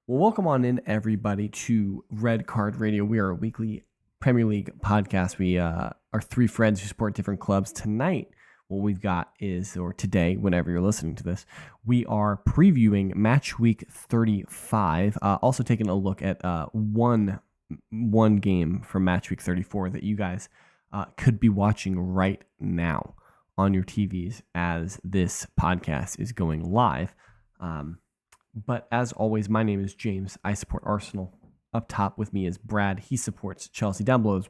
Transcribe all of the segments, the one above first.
Well, welcome on in, everybody, to Red Card Radio. We are a weekly Premier League podcast. We are three friends who support different clubs. Tonight, what we've got is, or today, whenever you're listening to this, we are previewing match week 35. Also taking a look at one game from match week 34 that you guys could be watching right now on your TVs as this podcast is going live. But as always, my name is James. I support Arsenal. Up top with me is Brad. He supports Chelsea. Down below is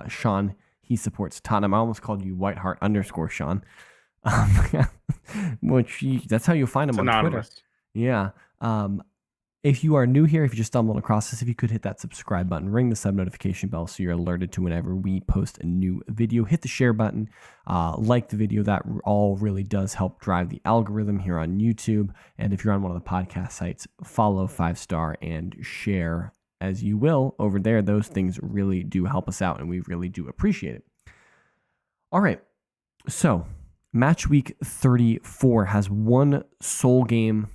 Sean. He supports Tottenham. I almost called you Whiteheart_Sean. That's how you find him it's on anonymous. Twitter. Yeah. If you are new here, if you just stumbled across this, if you could hit that subscribe button, ring the sub notification bell so you're alerted to whenever we post a new video. Hit the share button, like the video. That all really does help drive the algorithm here on YouTube. And if you're on one of the podcast sites, follow 5-star and share as you will over there. Those things really do help us out, and we really do appreciate it. All right. So match week 34 has one sole game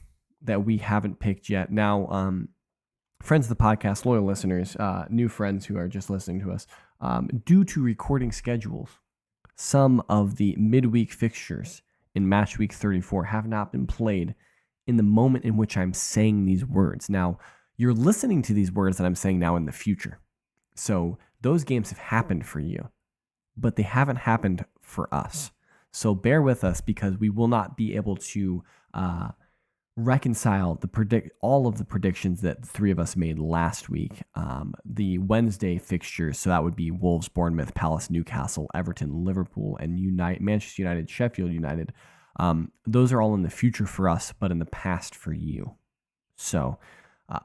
that we haven't picked yet. Now, friends of the podcast, loyal listeners, new friends who are just listening to us, due to recording schedules, some of the midweek fixtures in match week 34 have not been played in the moment in which I'm saying these words. Now, you're listening to these words that I'm saying now in the future. So those games have happened for you, but they haven't happened for us. So bear with us because we will not be able to reconcile all of the predictions that the three of us made last week. The Wednesday fixtures, so that would be Wolves, Bournemouth, Palace, Newcastle, Everton, Liverpool, and Manchester United, Sheffield United. Those are all in the future for us, but in the past for you. So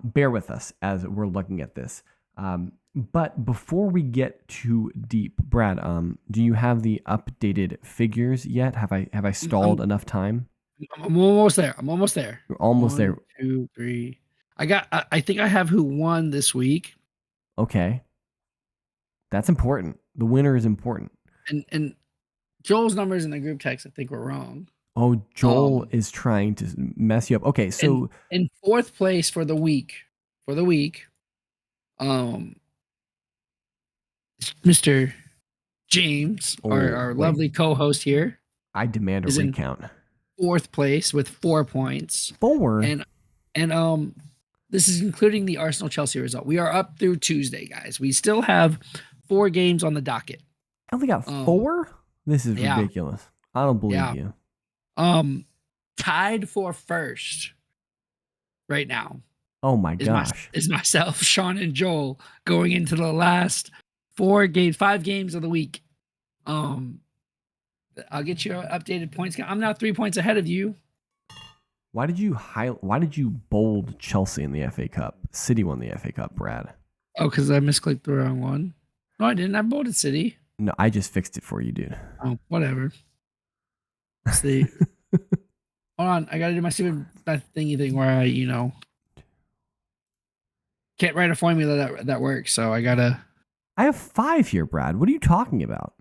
bear with us as we're looking at this. But before we get too deep, Brad, do you have the updated figures yet? Have I stalled enough time? I'm almost there. You're almost there. 1, 2, 3. I think I have who won this week. Okay. That's important. The winner is important. And Joel's numbers in the group text, I think, were wrong. Oh, Joel is trying to mess you up. Okay, so in fourth place for the week, Mr. James, our lovely co-host here, I demand a recount. Fourth place with 4 points. 4? And this is including the Arsenal-Chelsea result. We are up through Tuesday, guys. We still have 4 games on the docket. I only got 4? This is ridiculous. I don't believe you. Tied for first right now. Oh my gosh. Is myself, Sean, and Joel going into the last 5 games of the week. I'll get you updated points. I'm now 3 points ahead of you. Why did you bold Chelsea in the FA Cup? City won the FA Cup, Brad. Oh, because I misclicked the wrong one. No, I didn't. I bolded City. No, I just fixed it for you, dude. Oh, whatever. Let's see. Hold on. I got to do my stupid thingy thing where I, can't write a formula that works. So I got to. I have 5 here, Brad. What are you talking about?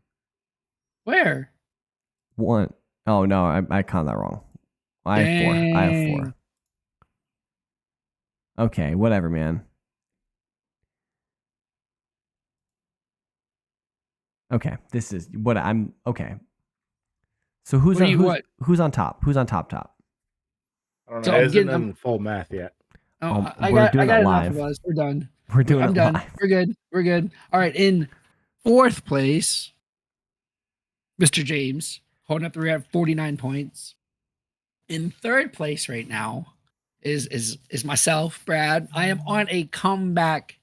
Where? 1. Oh, no, I counted that wrong. I have 4. Okay, whatever, man. Okay, this is what I'm. Okay. So who's on top? Who's on top? I don't know. It isn't in full math yet. I got enough of us. We're done. I'm done. Live. We're good. All right. In fourth place, Mr. James, holding up the rear at 49 points. In third place right now is myself, Brad. I am on a comeback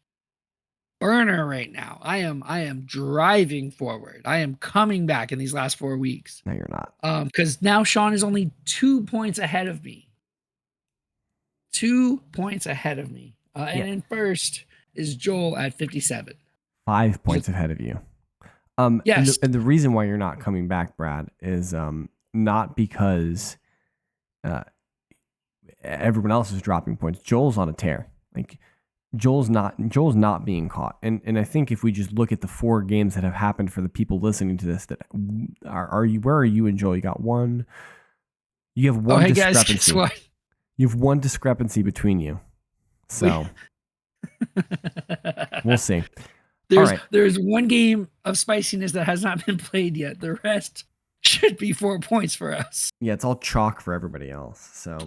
burner right now. I am driving forward. I am coming back in these last 4 weeks. No, you're not. Because now Sean is only 2 points ahead of me. 2 points ahead of me. And in first is Joel at 57. 5 points ahead of you. Yes. And the reason why you're not coming back, Brad, is not because everyone else is dropping points. Joel's on a tear. Like Joel's not being caught. And I think if we just look at the 4 games that have happened for the people listening to this, that where are you and Joel? You got one. You have one discrepancy. Guys, guess what? You have one discrepancy between you. So we'll see. All right. There's one game of spiciness that has not been played yet. The rest should be 4 points for us. Yeah, it's all chalk for everybody else. So,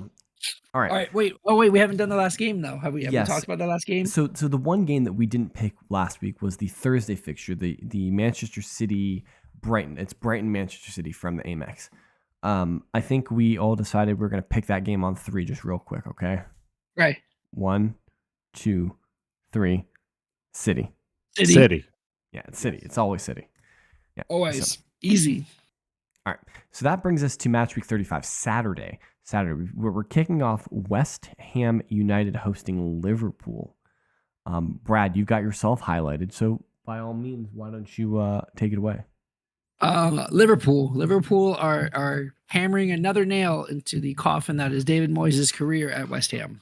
all right. All right. Wait. Oh, wait. We haven't done the last game though. Have we? Have Yes. we talked about the last game? So the one game that we didn't pick last week was the Thursday fixture, the Manchester City Brighton. It's Brighton Manchester City from the Amex. I think we all decided we're going to pick that game on 3 just real quick, okay? Right. 1, 2, 3. City. Yeah, it's City. It's always City. Yeah. Always. So, Easy. all right. So that brings us to match week 35, Saturday. We're kicking off West Ham United hosting Liverpool. Brad, you've got yourself highlighted, so by all means, why don't you take it away? Liverpool are hammering another nail into the coffin that is David Moyes' career at West Ham.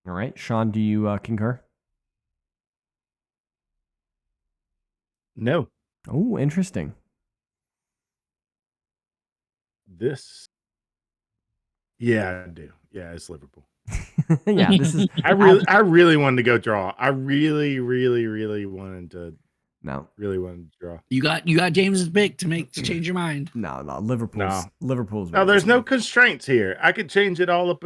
All right, Sean, do you concur? No. Oh, interesting. Yeah, I do. Yeah, it's Liverpool. Yeah, this is. I really wanted to go draw. I really wanted to. No, really wanted to draw. You got James's pick to change your mind. No, Liverpool's. No, there's no constraints here. I could change it all up.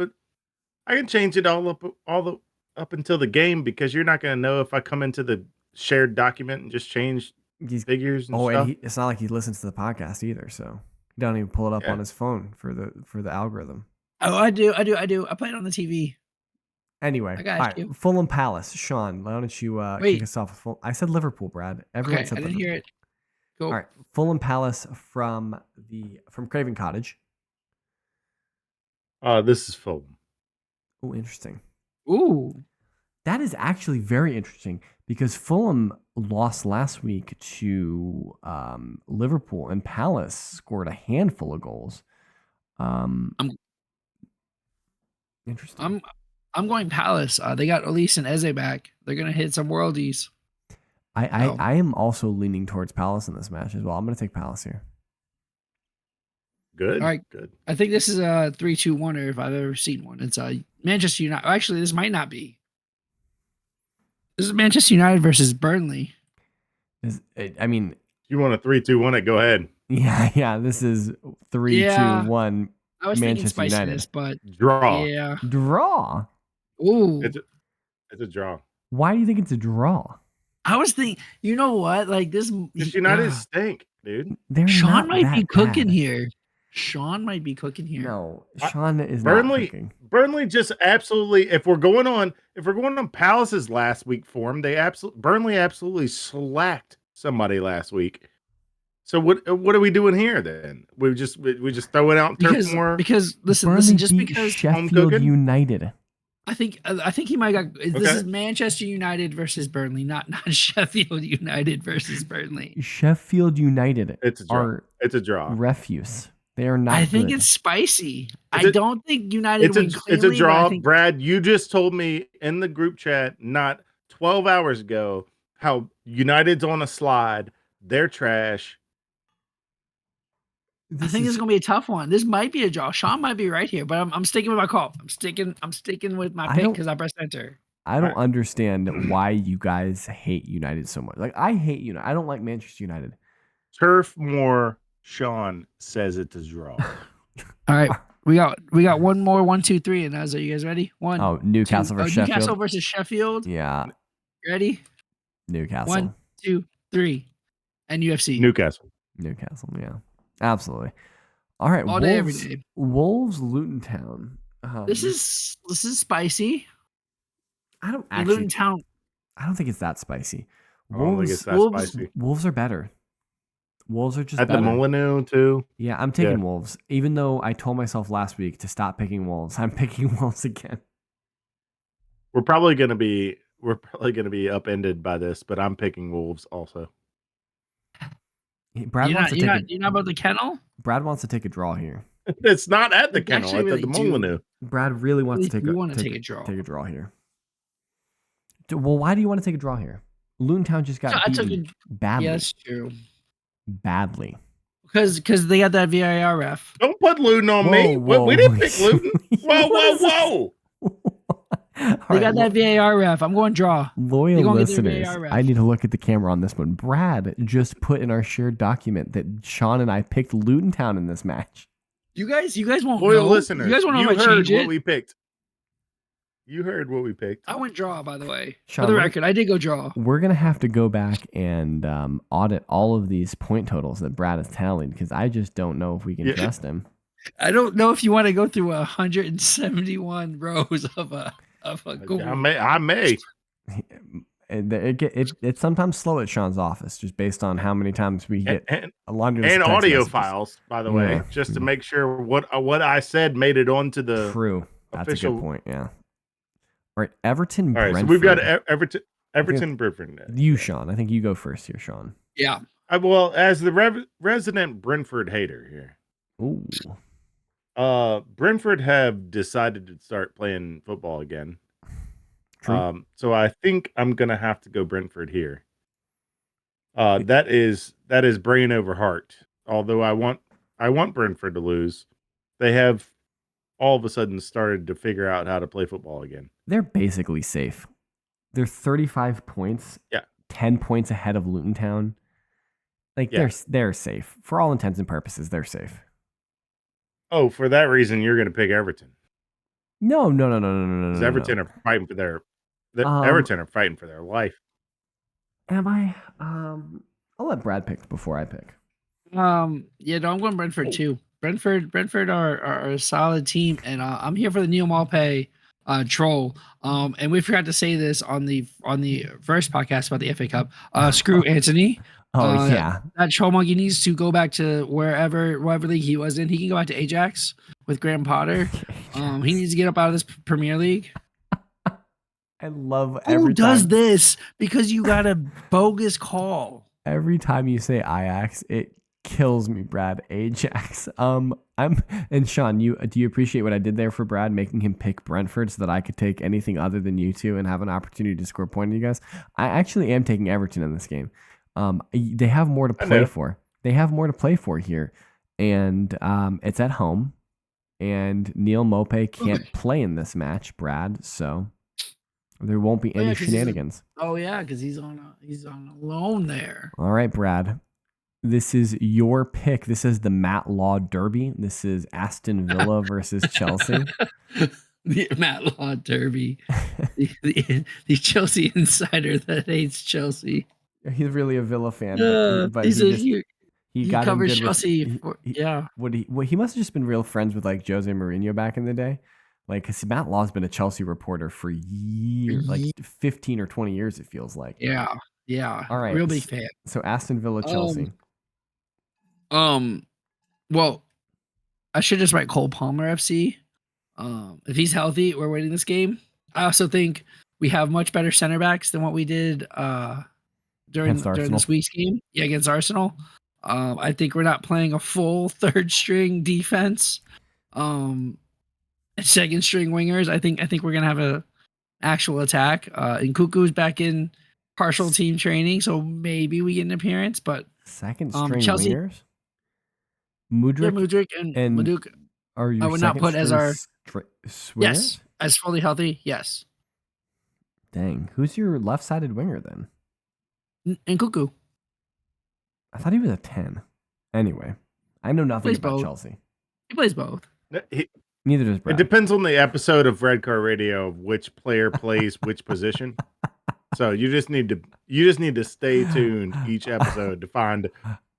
I can change it all up until the game because you're not going to know if I come into the shared document and just change figures and stuff. And it's not like he listens to the podcast either, so he don't even pull it up on his phone for the algorithm. Oh, I do. I play it on the TV. Anyway, I got you. Fulham Palace. Sean, why don't you kick us off with Fulham? I said Liverpool, Brad. Everyone said I didn't Liverpool. hear it. Cool. All right, Fulham Palace from Craven Cottage. This is Fulham. Oh, interesting. Ooh. That is actually very interesting because Fulham lost last week to Liverpool, and Palace scored a handful of goals. Interesting. I'm going Palace. They got Elise and Eze back. They're gonna hit some worldies. I am also leaning towards Palace in this match as well. I'm gonna take Palace here. Good. All right. Good. I think this is a 3-2-1-er if I've ever seen one. It's Manchester United. Actually, this might not be. This is Manchester United versus Burnley. I mean, you want a 3-2-1 it? Go ahead. Yeah. This is 3-2-1. I was Manchester thinking United, but draw. Yeah, draw. Ooh, it's a draw. Why do you think it's a draw? I was thinking. You know what? Like this. United stink, dude. Sean might be cooking here. Sean might be cooking here. No, Sean is not cooking. Burnley just absolutely. If we're going on Palace's last week form, Burnley absolutely slacked somebody last week. So what are we doing here then? We just throwing out Turfmoor because listen, just because Sheffield United. I think he might got. This is Manchester United versus Burnley, not Sheffield United versus Burnley. Sheffield United. It's a draw. It's a draw. Refuse. They are not. I think it's spicy. I don't think United win cleanly. It's a draw. Brad, you just told me in the group chat not 12 hours ago how United's on a slide. They're trash. I think this is gonna be a tough one. This might be a draw. Sean might be right here, but I'm sticking with my call. I'm sticking with my pick because I pressed enter. I don't understand why you guys hate United so much. Like I hate United. I don't like Manchester United. Turfmoor Sean says it's a draw. All right, we got one more. 1, 2, 3, and are you guys ready? One. Oh, Newcastle versus Sheffield. Newcastle versus Sheffield. Yeah. Ready? Newcastle. 1, 2, 3, and UFC. Newcastle. Yeah. Absolutely. All right. All day, every day. Wolves, Luton Town. This is spicy. I don't actually. Luton Town. I don't think it's that spicy. I don't think it's that spicy. Wolves are better. Wolves are just at better. The Molyneux too. Yeah, I'm taking Wolves. Even though I told myself last week to stop picking Wolves, I'm picking Wolves again. We're probably gonna be upended by this, but I'm picking Wolves also. Brad wants to take you're not about the kennel? Brad wants to take a draw here. It's not at the kennel, it's at the Molyneux. Brad really wants to take a draw. Take a draw here. Well, why do you want to take a draw here? Luton Town just got beaten badly. Yeah, that's true. Badly. Because they got that VAR ref. Don't put Luton on me. Whoa. We didn't pick Luton. Whoa. They got that VAR ref. I'm going draw. Loyal gonna get their listeners, VAR ref. I need to look at the camera on this one. Brad just put in our shared document that Sean and I picked Luton Town in this match. You guys won't Loyal know. listeners, You guys won't know you if I heard change what it. we picked. You heard what we picked. I went draw, by the way. Sean, For the record, I did go draw. We're going to have to go back and audit all of these point totals that Brad is tallying because I just don't know if we can trust him. I don't know if you want to go through 171 rows of a goal. I may. It's sometimes slow at Sean's office just based on how many times we get a laundry list and of text audio messages. files, by the way, just to make sure what I said made it onto the True. That's official. a good point. Yeah. All right, Everton. All right, Brentford. so we've got Everton, Brentford. You, Sean. I think you go first here, Sean. Yeah. Well, as the resident Brentford hater here. Ooh. Brentford have decided to start playing football again. True. So I think I'm gonna have to go Brentford here. That is brain over heart. Although I want Brentford to lose, they have all of a sudden started to figure out how to play football again. They're basically safe. They're 35 points. Yeah. 10 points ahead of Luton Town. Like they're safe. For all intents and purposes, they're safe. Oh, for that reason, you're going to pick Everton. No. Because Everton are fighting for their Everton are fighting for their life. Am I? I'll let Brad pick before I pick. Yeah, no, I'm going Brentford too. Brentford are a solid team, and I'm here for the Neil Maupay troll. And we forgot to say this on the first podcast about the FA Cup. Screw Anthony. Yeah. That troll monkey needs to go back to whatever league he was in. He can go back to Ajax with Graham Potter. He needs to get up out of this Premier League. I love Who does this? Because you got a bogus call. Every time you say Ajax, it kills me, Brad. Ajax. And Sean, do you appreciate what I did there for Brad, making him pick Brentford so that I could take anything other than you two and have an opportunity to score a point on you guys? I actually am taking Everton in this game. They have more to play for. They have more to play for here, and it's at home. And Neil Maupay can't play in this match, Brad. So there won't be any shenanigans. Because he's on a loan there. All right, Brad. This is your pick. This is the Matt Law Derby. This is Aston Villa versus Chelsea. The Matt Law Derby. the Chelsea insider that hates Chelsea. He's really a Villa fan, but he got covers good Chelsea. He must have just been real friends with like Jose Mourinho back in the day. Like, because Matt Law's been a Chelsea reporter for years, like 15 or 20 years, it feels like. Yeah. All right. Real big fan. So Aston Villa, Chelsea. Well, I should just write Cole Palmer FC. If he's healthy, we're winning this game. I also think we have much better center backs than what we did during this week's game. Yeah, against Arsenal. I think we're not playing a full third string defense. Second string wingers. I think we're gonna have a actual attack. And Cuckoo's back in partial team training, so maybe we get an appearance. But second string Chelsea, wingers. Mudryk and Maduk are you? I would not put as our swingers? Yes, as fully healthy. Yes. Dang, who's your left-sided winger then? And Cuckoo. I thought he was a 10. Anyway, I know nothing about both. Chelsea. He plays both. Neither does Brad. It depends on the episode of Red Car Radio of which player plays which position. So you just need to stay tuned each episode to find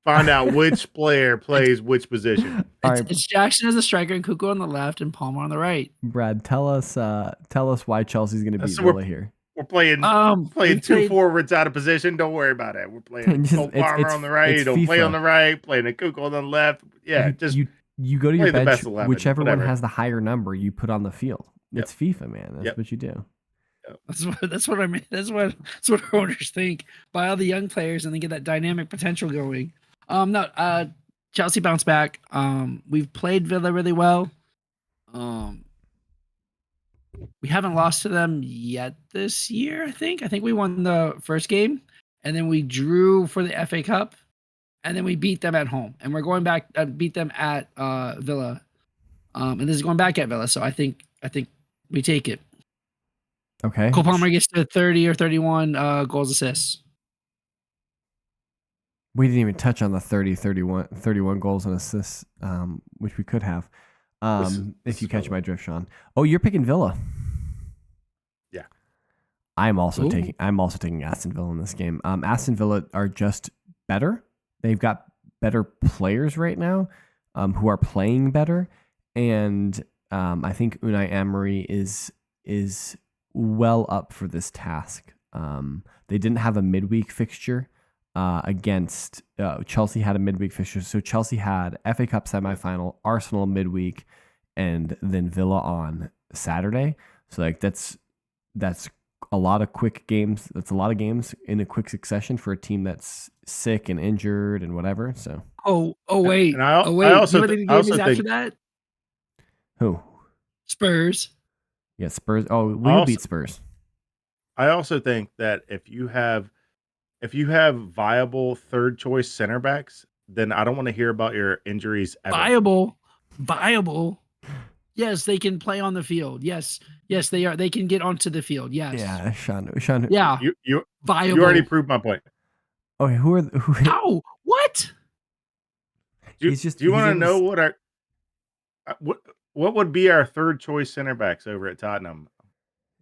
out which player plays which position. It's Jackson as a striker and Cuckoo on the left and Palmer on the right. Brad, tell us why Chelsea's going to beat Villa here. We're playing two forwards out of position. Don't worry about it. We're playing Cole Palmer on the right. Don't play on the right. Playing a Cuckoo on the left. Yeah, you go to your bench. 11, whichever whatever. one has the higher number, you put on the field. It's FIFA, man. That's what you do. That's what I mean. That's what our owners think. Buy all the young players and then get that dynamic potential going. Chelsea bounced back. We've played Villa really well. We haven't lost to them yet this year, I think. I think we won the first game, and then we drew for the FA Cup, and then we beat them at home. And we're going back beat them at Villa. And this is going back at Villa, so I think we take it. Okay. Cole Palmer gets to 30 or 31 goals assists. We didn't even touch on the 31 goals and assists, which we could have. If you catch my drift, Sean. Oh, you're picking Villa. Yeah. I'm also Ooh. taking Aston Villa in this game. Aston Villa are just better. They've got better players right now, who are playing better, and I think Unai Emery is well up for this task. They didn't have a midweek fixture against Chelsea. Had a midweek fixture, so Chelsea had FA Cup semifinal, Arsenal midweek, and then Villa on Saturday. So like that's a lot of quick games. That's a lot of games in a quick succession for a team that's sick and injured and whatever. So Oh wait. And I Oh wait. also You know what the I game also is after think that? who? Spurs. Yeah, Spurs. Oh, I we'll also, beat Spurs. I also think that if you have viable third choice center backs, then I don't want to hear about your injuries ever. Viable. Yes, they can play on the field. Yes, they are. They can get onto the field. Yes. Yeah, Sean. Yeah. You Viable. already proved my point. Okay, who? How? What? Do you want to able know what would be our third choice center backs over at Tottenham?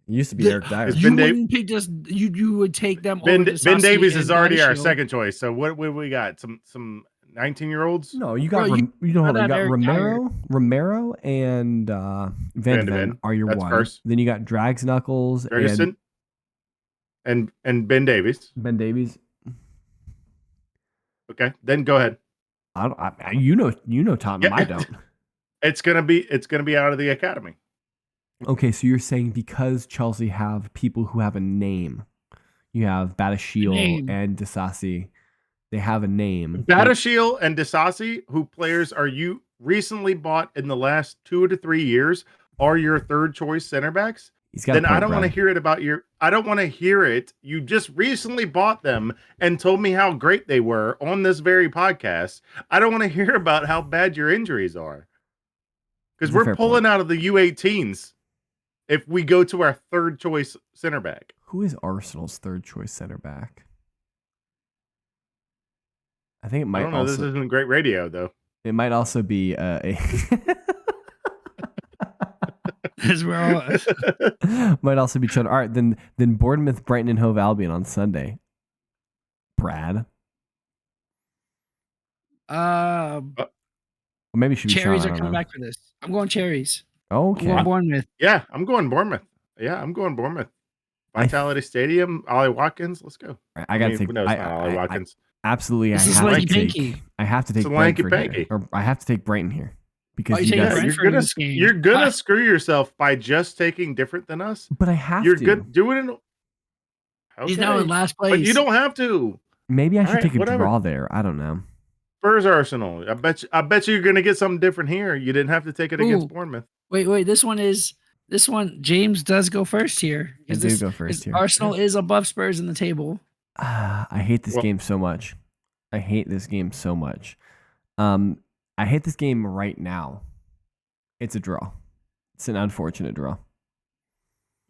It used to be Eric Dyer. It's You Ben wouldn't pick this. You would take them over Ben Disasi Davies is and already our Badiashile. second choice. So what we got? Some 19-year-olds? No, you got Bro, hold on. You got Eric Romero and Van de Ven are your That's one. first. Then you got Drags Knuckles Ferguson and Ben Davies. Ben Davies. Okay, then go ahead. You know Tottenham. Yeah. I don't. It's gonna be out of the academy. Okay, so you're saying because Chelsea have people who have a name, you have Badiashile and Disasi, they have a name. Badiashile and Disasi, who players are you recently bought in the last 2 to 3 years, are your third choice center backs? Then I don't want to hear it about I don't want to hear it. You just recently bought them and told me how great they were on this very podcast. I don't want to hear about how bad your injuries are. Because we're pulling out of the U18s if we go to our third choice center back. Who is Arsenal's third choice center back? I think it might. I don't know. This isn't great radio, though. It might also be As well. Might also be Chud. All right, then Bournemouth, Brighton, and Hove Albion on Sunday. Brad. Or maybe it should be Cherries Sean, are coming back for this. I'm going Cherries. Okay. I'm going Bournemouth. Yeah, I'm going Bournemouth. Vitality Stadium, Ollie Watkins. Let's go. I got to take. No, it's not Ollie Watkins. Absolutely, I have to take Brentford here, or I have to take Brighton here because you're gonna screw yourself by just taking different than us. But I have You're to. good doing it. Okay. He's now in last place. But you don't have to. Maybe I should take a draw there. I don't know. Spurs Arsenal. I bet you're gonna get something different here. You didn't have to take it against Bournemouth. Wait. This one. James does go first here. I do go first here. Arsenal is above Spurs in the table. I hate this game so much. I hate this game right now. It's a draw. It's an unfortunate draw.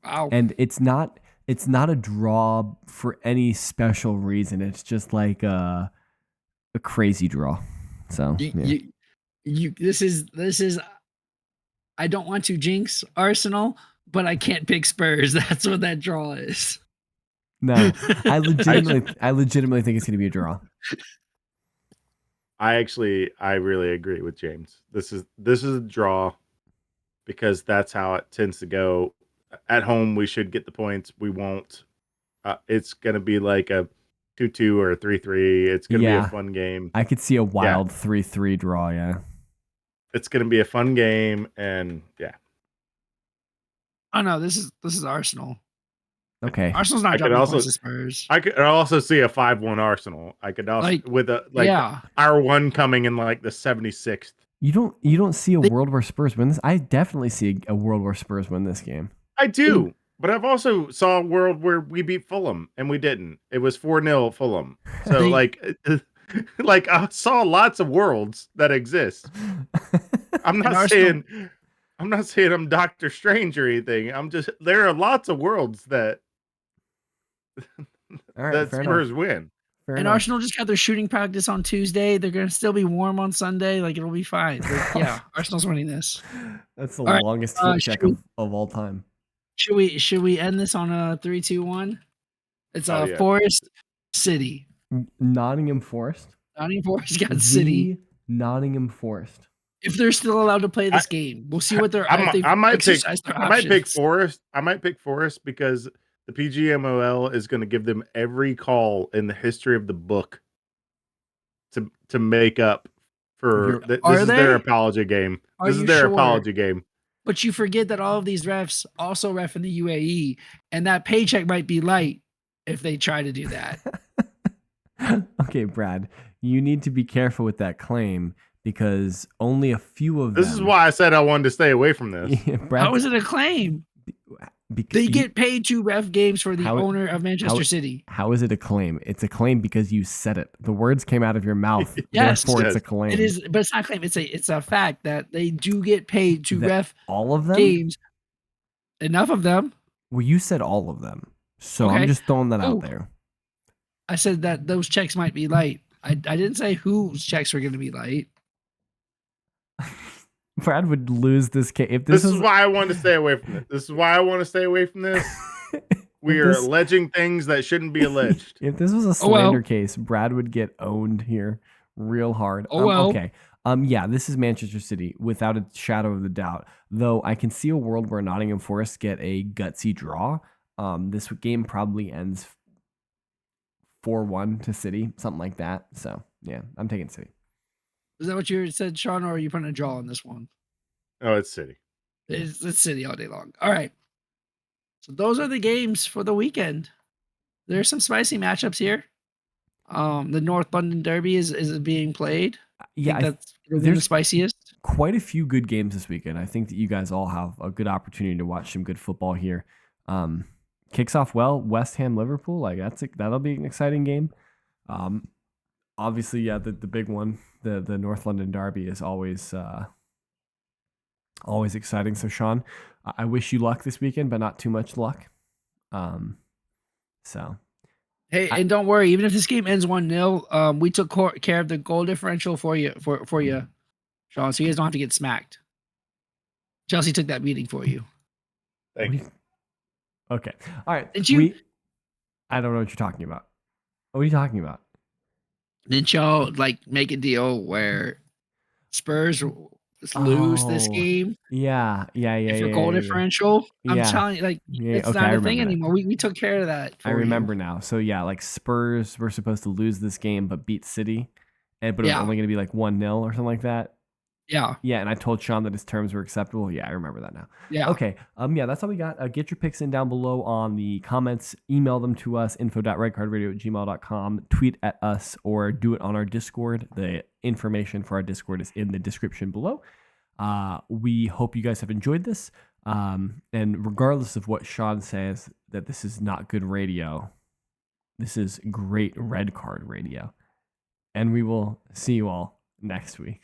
Wow. And it's not a draw for any special reason. It's just like a crazy draw. So this is I don't want to jinx Arsenal, but I can't pick Spurs. That's what that draw is. No, I legitimately think it's going to be a draw. I really agree with James. This is a draw because that's how it tends to go. At home, we should get the points. We won't. It's going to be like a 2-2 or a 3-3. It's going to be a fun game. I could see a wild 3-3 draw, yeah. It's going to be a fun game, and yeah. Oh, no, this is Arsenal. Okay. Arsenal's not dropping points to Spurs. I could also see a 5-1 Arsenal. I could also with our one coming in like the 76th. You don't see a world where Spurs win this? I definitely see a world where Spurs win this game. I do. But I've also saw a world where we beat Fulham and we didn't. It was 4-0 Fulham. So like I saw lots of worlds that exist. I'm not saying I'm not saying I'm Doctor Strange or anything. I'm just there are lots of worlds that All right, that fair enough. Spurs win. Fair And enough. Arsenal just got their shooting practice on Tuesday. They're gonna still be warm on Sunday. Like it'll be fine. Yeah, Arsenal's winning this. That's the All right, longest heat check should of all time. we end this on a 3, 2, 1? It's Oh, yeah. Forest City. Nottingham Forest. Nottingham Forest got City. Nottingham Forest. If they're still allowed to play this game, we'll see what they're. I might pick options. Forest. I might pick Forest because the PGMOL is going to give them every call in the history of the book to make up for this Are is they? their apology game. Are This is you their sure? apology game. But you forget that all of these refs also ref in the UAE, and that paycheck might be light if they try to do that. Okay, Brad, you need to be careful with that claim because only a few of them. This is why I said I wanted to stay away from this. How is it a claim? They get paid to ref games for the owner of Manchester City. How is it a claim? It's a claim because you said it. The words came out of your mouth. Yes, therefore it's a claim. It is, but it's not a claim. It's a fact that they do get paid to ref all of them games. Enough of them. Well, you said all of them, so I'm just throwing that out there. I said that those checks might be light. I didn't say whose checks were going to be light. Brad would lose this case. If this is why I want to stay away from it. This is why I want to stay away from this. We are alleging things that shouldn't be alleged. If this was a slander case, Brad would get owned here real hard. Okay. Yeah, this is Manchester City without a shadow of a doubt. Though I can see a world where Nottingham Forest get a gutsy draw. This game probably ends 4-1 to City, something like that. So yeah, I'm taking City. Is that what you said, Sean, or are you putting a draw on this one? Oh, it's City. It's City all day long. All right. So those are the games for the weekend. There's some spicy matchups here. The North London Derby is being played. Yeah, that's the spiciest. Quite a few good games this weekend. I think that you guys all have a good opportunity to watch some good football here. Kicks off well, West Ham Liverpool. Like that'll be an exciting game. Obviously, yeah, the big one, the North London Derby is always exciting. So Sean, I wish you luck this weekend, but not too much luck. Hey, and don't worry, even if this game ends 1-0, we took care of the goal differential for you, Sean, so you guys don't have to get smacked. Chelsea took that meeting for you. Thank you. Okay. All right. Did you? I don't know what you're talking about. What are you talking about? Didn't y'all make a deal where Spurs lose this game? Yeah. For goal differential, I'm telling you, it's not a thing anymore. We took care of that. I remember now. So yeah, Spurs were supposed to lose this game but beat City, but it was only going to be 1-0 or something like that. Yeah. Yeah, and I told Sean that his terms were acceptable. Yeah, I remember that now. Yeah. Okay. Yeah, that's all we got. Get your picks in down below on the comments. Email them to us, info.redcardradio@gmail.com. Tweet at us or do it on our Discord. The information for our Discord is in the description below. We hope you guys have enjoyed this. And regardless of what Sean says, that this is not good radio, this is great red card radio. And we will see you all next week.